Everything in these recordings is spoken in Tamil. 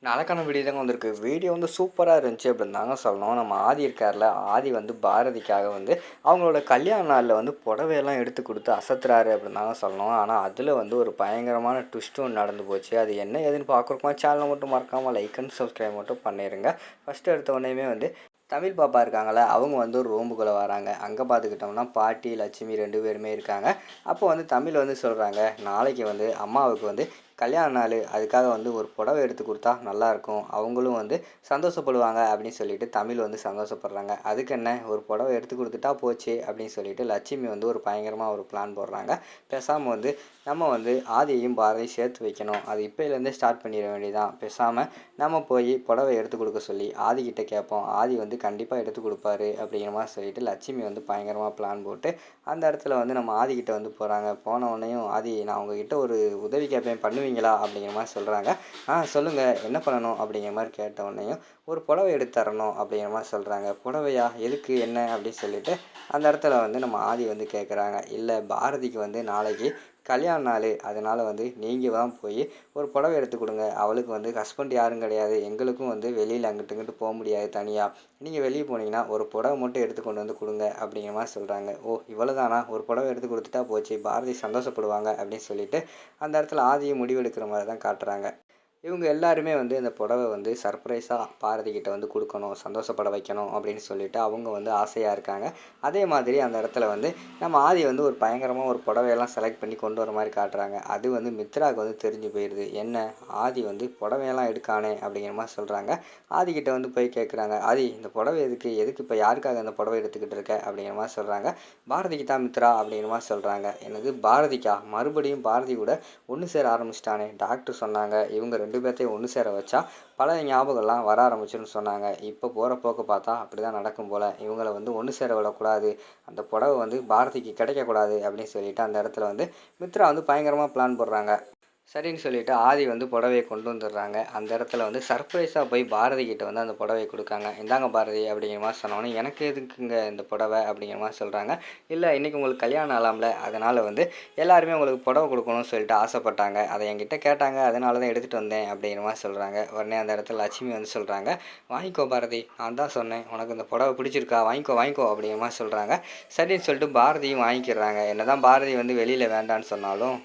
நாளைக்கான வீடியோ தாங்க வந்திருக்கு. வீடியோ வந்து சூப்பரா இருந்துச்சு அப்படின்னு தாங்க சொல்லணும். நம்ம ஆதி இருக்கார்ல, ஆதி வந்து பாரதிக்காக வந்து அவங்களோட கல்யாண நாள்ல வந்து புடவையெல்லாம் எடுத்து குடுத்து அசத்துறாரு அப்படின்னு தாங்க சொல்லணும். ஆனா, அதில வந்து ஒரு பயங்கரமான ட்விஸ்ட் ஒண்ணு நடந்து போச்சு. அது என்ன ஏதுன்னு பார்க்குறதுக்கு சேனலை மட்டும் மறக்காம லைக் அண்ட் சப்ஸ்கிரைப் மட்டும் பண்ணிருங்க. ஃபர்ஸ்ட் எடுத்த உடனேயுமே வந்து தமிழ் பாப்பா இருக்காங்கல்ல, அவங்க வந்து ஒரு ரூமுக்குள்ள வராங்க. அங்க பார்த்துக்கிட்டோம்னா, பாட்டி, லட்சுமி 2 பேருமே இருக்காங்க. அப்போ வந்து தமிழ் வந்து சொல்றாங்க, நாளைக்கு வந்து அம்மாவுக்கு வந்து கல்யாண நாளு. அதுக்காக வந்து ஒரு புடவை எடுத்து குடுத்தா நல்லாயிருக்கும். அவங்களும் வந்து சந்தோஷப்படுவாங்க அப்படின்னு சொல்லிட்டு தமிழ் வந்து சந்தோஷப்படுறாங்க. அதுக்கு என்ன ஒரு புடவை எடுத்து குடுத்துட்டா போச்சு அப்படின்னு சொல்லிட்டு லட்சுமி வந்து ஒரு பயங்கரமா ஒரு பிளான் போடுறாங்க. பேசாம வந்து நம்ம வந்து ஆதியையும் பாரதியும் சேர்த்து வைக்கணும். அது இப்பயிலேருந்தே ஸ்டார்ட் பண்ணிட வேண்டியதுதான். பேசாம நம்ம போய் புடவை எடுத்து கொடுக்க சொல்லி ஆதிக்கிட்ட கேட்போம். ஆதி வந்து கண்டிப்பாக எடுத்து கொடுப்பாரு அப்படிங்கிற மாதிரி சொல்லிட்டு லட்சுமி வந்து பயங்கரமாக பிளான் போட்டு அந்த இடத்துல வந்து நம்ம ஆதிக்கிட்ட வந்து போகிறாங்க. போன உடனேயும் ஆதி நான் உங்ககிட்ட ஒரு உதவி கேட்பேன் பண்ணுவீங்களா அப்படிங்கிற மாதிரி சொல்கிறாங்க. சொல்லுங்கள் என்ன பண்ணணும் அப்படிங்கிற மாதிரி கேட்ட உடனேயும் ஒரு புடவை எடுத்து தரணும் அப்படிங்கிற மாதிரி சொல்கிறாங்க. புடவையா எதுக்கு என்ன அப்படின்னு சொல்லிட்டு அந்த இடத்துல வந்து நம்ம ஆதி வந்து கேட்குறாங்க. இல்லை பாரதிக்கு வந்து நாளைக்கு கல்யாண நாள், அதனால் வந்து நீங்கள் தான் போய் ஒரு புடவை எடுத்து கொடுங்க. அவளுக்கு வந்து ஹஸ்பண்ட் யாரும் கிடையாது. எங்களுக்கும் வந்து வெளியில் அங்கிட்டு இங்கிட்டு போக முடியாது தனியாக. நீங்கள் வெளியே போனீங்கன்னா ஒரு புடவை மட்டும் எடுத்து கொண்டு வந்து கொடுங்க அப்படிங்கிற மாதிரி சொல்கிறாங்க. ஓ இவ்வளோ தானா, ஒரு புடவை எடுத்து கொடுத்துட்டா போச்சு, பாரதி சந்தோஷப்படுவாங்க அப்படின்னு சொல்லிட்டு அந்த இடத்துல ஆதியை முடிவெடுக்கிற மாதிரி தான் காட்டுறாங்க. இவங்க எல்லாருமே வந்து இந்த புடவை வந்து சர்ப்ரைஸாக பாரதிக்கிட்ட வந்து கொடுக்கணும், சந்தோஷப்பட வைக்கணும் அப்படின்னு சொல்லிட்டு அவங்க வந்து ஆசையாக இருக்காங்க. அதே மாதிரி அந்த இடத்துல வந்து நம்ம ஆதி வந்து ஒரு பயங்கரமாக ஒரு புடவையெல்லாம் செலக்ட் பண்ணி கொண்டு வர மாதிரி காட்டுறாங்க. அது வந்து மித்ராவுக்கு வந்து தெரிஞ்சு போயிடுது. என்ன ஆதி வந்து புடவையெல்லாம் எடுக்கானே அப்படிங்கிற மாதிரி சொல்கிறாங்க. ஆதிக்கிட்ட வந்து போய் கேட்குறாங்க, ஆதி இந்த புடவை எதுக்கு இப்போ யாருக்காக அந்த புடவை எடுத்துக்கிட்டு இருக்க அப்படிங்கிற மாதிரி சொல்கிறாங்க. பாரதிக்கு தான் மித்ரா அப்படிங்கிற மாதிரி சொல்கிறாங்க. என்னது பாரதிக்கா, மறுபடியும் பாரதி கூட ஒன்று சேர ஆரம்பிச்சிட்டானே, டாக்டர் சொன்னாங்க இவங்க 2 பேர்த்தையும் ஒன்று சேர வச்சா பழைய ஞாபகம்லாம் வர ஆரம்பிச்சுன்னு சொன்னாங்க. இப்போ போகிற போக்கு பார்த்தா அப்படி தான் நடக்கும் போல். இவங்கள வந்து ஒன்று சேர விடக்கூடாது, அந்த புடவை வந்து பாரதிக்கு கிடைக்கக்கூடாது அப்படின்னு சொல்லிட்டு அந்த இடத்துல வந்து மித்ரா வந்து பயங்கரமாக பிளான் போடுறாங்க. சரின்னு சொல்லிட்டு ஆதி வந்து புடவைய கொண்டு வந்துடுறாங்க. அந்த இடத்துல வந்து சர்ப்ரைஸாக போய் பாரதி கிட்ட வந்து அந்த புடவைய கொடுக்காங்க. இந்தாங்க பாரதி அப்படிங்கிற மாதிரி சொன்னோன்னே, எனக்கு எதுக்குங்க இந்த புடவை அப்படிங்கிற மாதிரி சொல்கிறாங்க. இல்லை இன்றைக்கி உங்களுக்கு கல்யாணம் ஆகலாம்ல, அதனால் வந்து எல்லாருமே உங்களுக்கு புடவை கொடுக்கணும்னு சொல்லிட்டு ஆசைப்பட்டாங்க. அதை என்கிட்ட கேட்டாங்க, அதனால தான் எடுத்துகிட்டு வந்தேன் அப்படிங்கிற மாதிரி சொல்கிறாங்க. உடனே அந்த இடத்துல லட்சுமி வந்து சொல்கிறாங்க, வாங்கிக்கோ பாரதி, நான் தான் சொன்னேன் உனக்கு இந்த புடவை பிடிச்சிருக்கா, வாங்கிக்கோ வாங்கிக்கோ அப்படிங்கிற மாதிரி சொல்கிறாங்க. சரின்னு சொல்லிட்டு பாரதியும் வாங்கிக்கிறாங்க. என்ன தான் பாரதி வந்து வெளியில் வேண்டான்னு சொன்னாலும்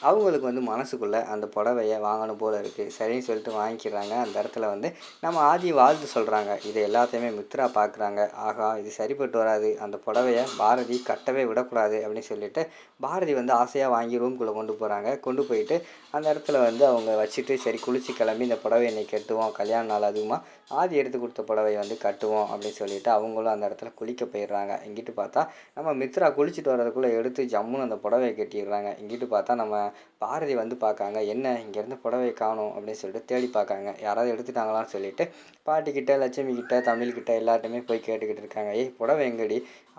அவங்களுக்கு வந்து மனசுக்குள்ளே அந்த புடவைய வாங்கணும் போல் இருக்குது. சரின்னு சொல்லிட்டு வாங்கிக்கிறாங்க. அந்த இடத்துல வந்து நம்ம ஆதி வாழ்த்து சொல்கிறாங்க. இது எல்லாத்தையுமே மித்ரா பார்க்குறாங்க. ஆகா இது சரிப்பட்டு வராது, அந்த புடவைய பாரதி கட்டவே விடக்கூடாது அப்படின்னு சொல்லிட்டு பாரதி வந்து ஆசையாக வாங்கி ரூம்குள்ளே கொண்டு போகிறாங்க. கொண்டு போயிட்டு அந்த இடத்துல வந்து அவங்க வச்சுட்டு சரி குளிச்சு கிளம்பி இந்த புடவை இன்னைக்கு கட்டுவோம், கல்யாண நாள் அதுவுமா ஆதி எடுத்து கொடுத்த புடவையை வந்து கட்டுவோம் அப்படின்னு சொல்லிட்டு அவங்களும் அந்த இடத்துல குளிக்க போயிடுறாங்க. இங்கிட்டு பார்த்தா நம்ம மித்ரா குளிச்சுட்டு வர்றதுக்குள்ளே எடுத்து ஜம்முன்னு அந்த புடவையை கட்டிடுறாங்க. இங்கிட்டு பார்த்தா நம்ம பாரதி வந்து பார்க்காங்க, என்ன இங்கேருந்து புடவையை காணோம் அப்படின்னு சொல்லிட்டு தேடி பார்க்காங்க. யாராவது எடுத்துட்டாங்களான்னு சொல்லிட்டு பாட்டிக்கிட்ட, லட்சுமி கிட்ட, தமிழ்கிட்ட எல்லார்ட்டையுமே போய் கேட்டுக்கிட்டு இருக்காங்க. ஏய் புடவை எங்கடி,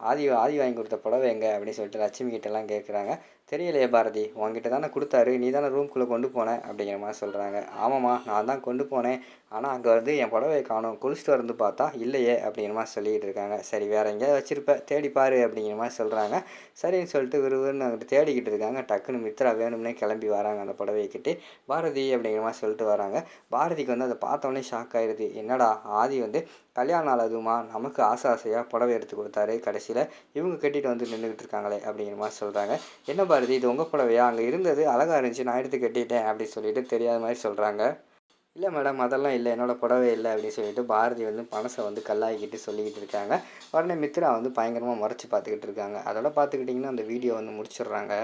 ஆதி ஆதி வாங்கி கொடுத்த புடவை எங்கே அப்படின்னு சொல்லிட்டு லட்சுமி கிட்டலாம் கேட்குறாங்க. தெரியலையே பாரதி, உங்ககிட்ட தானே கொடுத்தாரு, நீ தானே ரூம்குள்ளே கொண்டு போனேன் அப்படிங்கிற மாதிரி சொல்கிறாங்க. ஆமாம்மா நான் தான் கொண்டு போனேன், ஆனால் அங்கே வந்து என் புடவையை காணோம், குளிச்சுட்டு வந்து பார்த்தா இல்லையே அப்படிங்கிற மாதிரி சொல்லிக்கிட்டு இருக்காங்க. சரி வேறு எங்கேயாவது வச்சுருப்ப தேடிப்பாரு அப்படிங்கிற மாதிரி சொல்கிறாங்க. சரின்னு சொல்லிட்டு விறுவிறுன்னு அங்கிட்டு தேடிக்கிட்டு இருக்காங்க. டக்குன்னு மித்ரா வேணும்னே கிளம்பி வராங்க அந்த புடவைக்கிட்டே. பாரதி அப்படிங்கிற மாதிரி சொல்லிட்டு வராங்க. பாரதிக்கு வந்து அதை பார்த்தோன்னே ஷாக் ஆயிடுது. என்னடா ஆதி வந்து கல்யாண நாள் அதுவுமா நமக்கு ஆசையாக புடவை எடுத்து கொடுத்தாரு, கடைசியில் இவங்க கட்டிட்டு வந்து நின்றுக்கிட்டு இருக்காங்களே அப்படிங்கிற மாதிரி சொல்கிறாங்க. என்ன பாரதி இது உங்கள் புடவையா, அங்கே இருந்தது அழகாக இருந்துச்சு, நான் எடுத்து கட்டிட்டேன் அப்படின்னு சொல்லிட்டு தெரியாத மாதிரி சொல்கிறாங்க. இல்லை மேடம் அதெல்லாம் இல்லை, என்னோடய புடவை இல்லை அப்படின்னு சொல்லிட்டு பாரதி வந்து மனசை வந்து கல்லாக்கிட்டு சொல்லிக்கிட்டு இருக்காங்க. உடனே மித்ரா வந்து பயங்கரமாக முறைச்சி பார்த்துக்கிட்டு இருக்காங்க. அதோட பார்த்துக்கிட்டிங்கன்னா அந்த வீடியோ வந்து முடிச்சிடுறாங்க.